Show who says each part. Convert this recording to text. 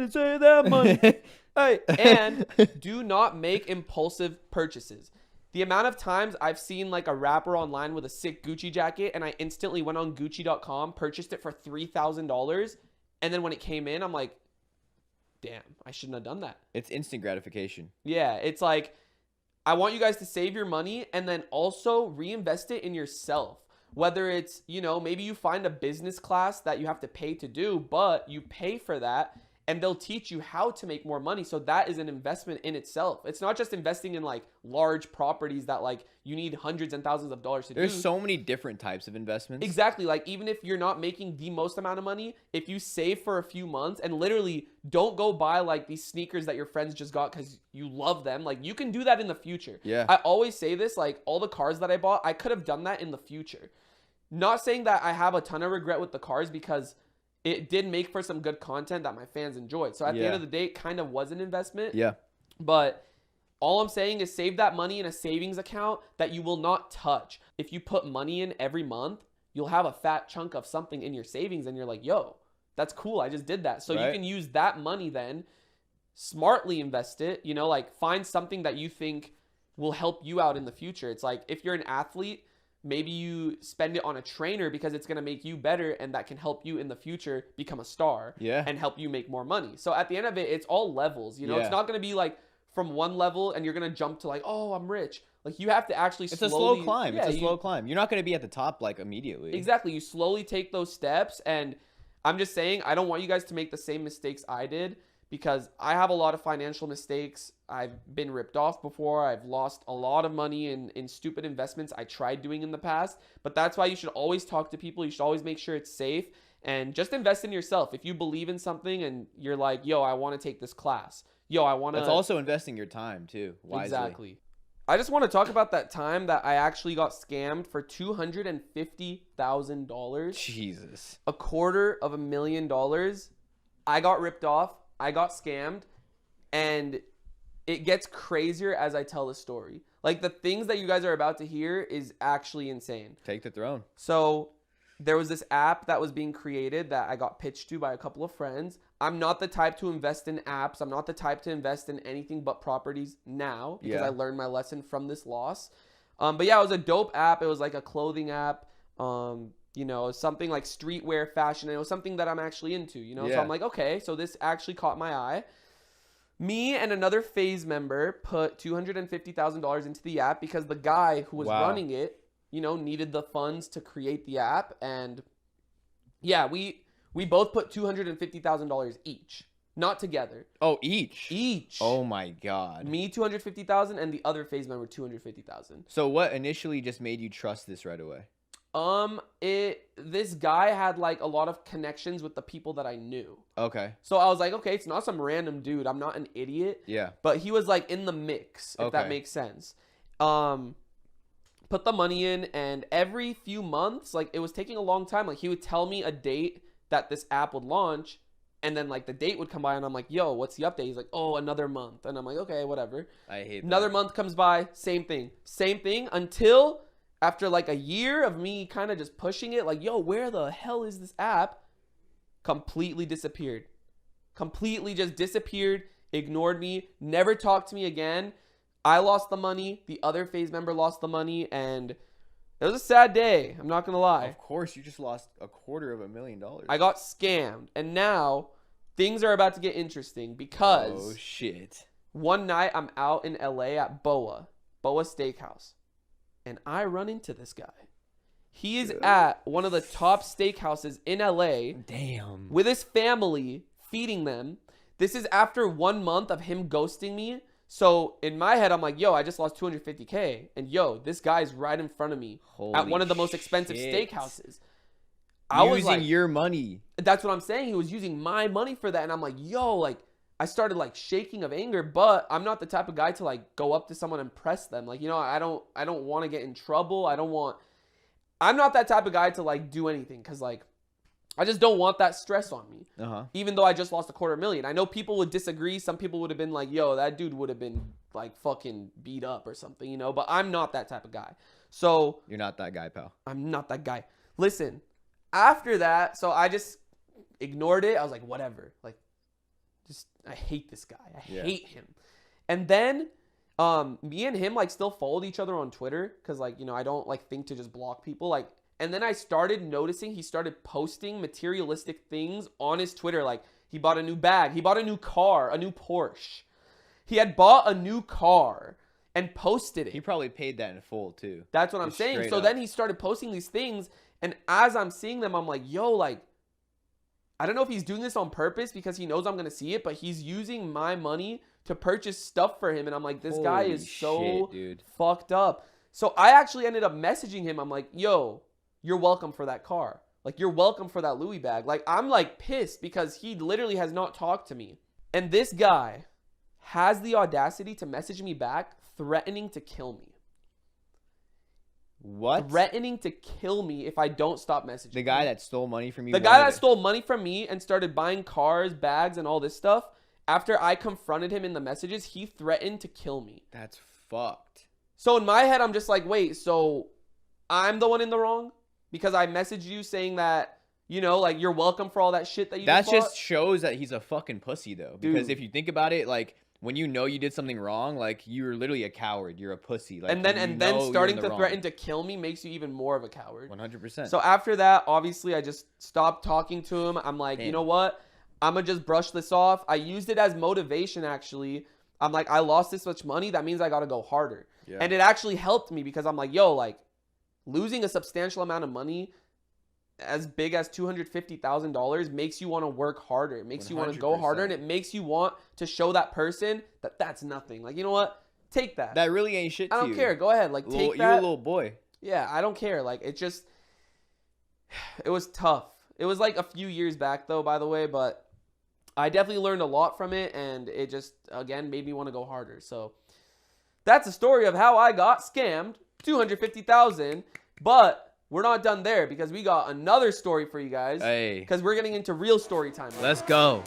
Speaker 1: to save that money. Hey, and do not make impulsive purchases. The amount of times I've seen like a rapper online with a sick Gucci jacket and I instantly went on Gucci.com, purchased it for $3,000. And then when it came in, I'm like, damn, I shouldn't have done that.
Speaker 2: It's instant gratification.
Speaker 1: Yeah, it's like, I want you guys to save your money and then also reinvest it in yourself. Whether it's, maybe you find a business class that you have to pay to do, but you pay for that and they'll teach you how to make more money. So that is an investment in itself. It's not just investing in like large properties that like you need hundreds and thousands of dollars to do.
Speaker 2: There's so many different types of investments.
Speaker 1: Exactly. Like even if you're not making the most amount of money, if you save for a few months and literally don't go buy like these sneakers that your friends just got because you love them, like you can do that in the future.
Speaker 2: Yeah.
Speaker 1: I always say this, like all the cars that I bought, I could have done that in the future. Not saying that I have a ton of regret with the cars because it did make for some good content that my fans enjoyed. So at the end of the day, it kind of was an investment.
Speaker 2: Yeah.
Speaker 1: But all I'm saying is save that money in a savings account that you will not touch. If you put money in every month, you'll have a fat chunk of something in your savings and you're like, yo, that's cool. I just did that. So you can use that money then, smartly invest it, like find something that you think will help you out in the future. It's like if you're an athlete, maybe you spend it on a trainer because it's going to make you better and that can help you in the future become a star and help you make more money. So at the end of it, it's all levels. It's not going to be like from one level and you're going to jump to like, oh, I'm rich. Like you have to actually
Speaker 2: It's a slow climb. It's a slow climb. You're not going to be at the top like immediately.
Speaker 1: Exactly. You slowly take those steps. And I'm just saying, I don't want you guys to make the same mistakes I did because I have a lot of financial mistakes. I've been ripped off before. I've lost a lot of money in stupid investments I tried doing in the past. But that's why you should always talk to people. You should always make sure it's safe and just invest in yourself. If you believe in something and you're like, yo, I want to take this class. Yo, I want to.
Speaker 2: That's also investing your time too. Wisely.
Speaker 1: Exactly. I just want to talk about that time that I actually got scammed for $250,000.
Speaker 2: Jesus.
Speaker 1: $250,000. I got ripped off. I got scammed. And it gets crazier as I tell the story. Like the things that you guys are about to hear is actually insane.
Speaker 2: Take the throne.
Speaker 1: So there was this app that was being created that I got pitched to by a couple of friends. I'm not the type to invest in apps. I'm not the type to invest in anything but properties now because I learned my lesson from this loss. But yeah, it was a dope app. It was like a clothing app. Something like streetwear fashion. It was something that I'm actually into, So I'm like, okay, so this actually caught my eye. Me and another Faze member put $250,000 into the app because the guy who was running it, needed the funds to create the app. And yeah, we both put $250,000 each, not together.
Speaker 2: Oh, each?
Speaker 1: Each.
Speaker 2: Oh my God.
Speaker 1: Me $250,000 and the other Faze member $250,000.
Speaker 2: So what initially just made you trust this right away?
Speaker 1: This guy had like a lot of connections with the people that I knew.
Speaker 2: Okay.
Speaker 1: So I was like, okay, it's not some random dude. I'm not an idiot.
Speaker 2: Yeah.
Speaker 1: But he was like in the mix, if that makes sense. Put the money in, and every few months, like it was taking a long time. Like he would tell me a date that this app would launch, and then like the date would come by, and I'm like, yo, what's the update? He's like, oh, another month. And I'm like, okay, whatever.
Speaker 2: I hate that.
Speaker 1: Another month comes by, same thing until after like a year of me kind of just pushing it, like, yo, where the hell is this app? Completely disappeared. Completely just disappeared, ignored me, never talked to me again. I lost the money. The other Faze member lost the money, and it was a sad day. I'm not going to lie.
Speaker 2: Of course, you just lost $250,000.
Speaker 1: I got scammed, and now things are about to get interesting because
Speaker 2: oh shit.
Speaker 1: One night I'm out in LA at Boa Steakhouse, and I run into this guy. He is at one of the top steakhouses in LA.
Speaker 2: Damn.
Speaker 1: With his family, feeding them. This is after 1 month of him ghosting me. So in my head, I'm like, yo, I just lost $250K. And yo, this guy's right in front of me at one of the most expensive steakhouses.
Speaker 2: I was using your money.
Speaker 1: That's what I'm saying. He was using my money for that. And I'm like, yo, like, I started like shaking of anger, but I'm not the type of guy to like go up to someone and press them. Like, I don't want to get in trouble. I'm not that type of guy to like do anything because like I just don't want that stress on me. Even though I just lost $250,000. I know people would disagree. Some people would have been like, yo, that dude would have been like fucking beat up or something, but I'm not that type of guy. So
Speaker 2: you're not that guy, pal.
Speaker 1: I'm not that guy. Listen, after that, so I just ignored it. I was like, whatever. Like, I hate this guy. I hate him. And then me and him like still followed each other on Twitter because like, you know, I don't like think to just block people. Like, and then I started noticing he started posting materialistic things on his Twitter. Like he bought a new bag. He bought a new car, a new Porsche. He had bought a new car and posted it.
Speaker 2: He probably paid that in full too.
Speaker 1: That's what I'm saying. So then he started posting these things. And as I'm seeing them, I'm like, yo, like, I don't know if he's doing this on purpose because he knows I'm going to see it, but he's using my money to purchase stuff for him. And I'm like, this guy is so fucked up. So I actually ended up messaging him. I'm like, yo, you're welcome for that car. Like, you're welcome for that Louis bag. Like, I'm like pissed because he literally has not talked to me. And this guy has the audacity to message me back threatening to kill me.
Speaker 2: What?
Speaker 1: Threatening to kill me if I don't stop messaging.
Speaker 2: The guy that stole money from you?
Speaker 1: The guy that stole money from me and started buying cars, bags, and all this stuff. After I confronted him in the messages, he threatened to kill me.
Speaker 2: That's fucked.
Speaker 1: So in my head, I'm just like, wait, so I'm the one in the wrong? Because I messaged you saying that, you know, like, you're welcome for all that shit that you
Speaker 2: That just shows that he's a fucking pussy, though. Because
Speaker 1: Dude.
Speaker 2: if you think about it, like, when you know you did something wrong, like, you're literally a coward. You're a pussy. Like,
Speaker 1: and then starting to threaten to kill me makes you even more of a coward.
Speaker 2: 100%.
Speaker 1: So after that, obviously, I just stopped talking to him. I'm like, you know what? I'm going to just brush this off. I used it as motivation, actually. I'm like, I lost this much money. That means I got to go harder. Yeah. And it actually helped me because I'm like, yo, like, losing a substantial amount of money as big as $250,000 makes you want to work harder. It makes 100%. You want to go harder, and it makes you want to show that person that that's nothing. Like, you know what? Take that.
Speaker 2: That really ain't shit to you.
Speaker 1: I don't care. Go ahead. Like, take that.
Speaker 2: You're a little boy.
Speaker 1: Yeah, I don't care. Like, it was tough. It was like a few years back, though, by the way, but I definitely learned a lot from it, and it just, again, made me want to go harder. So that's the story of how I got scammed, $250,000, but we're not done there because we got another story for you guys.
Speaker 2: Hey.
Speaker 1: Because we're getting into real story time.
Speaker 2: Let's go.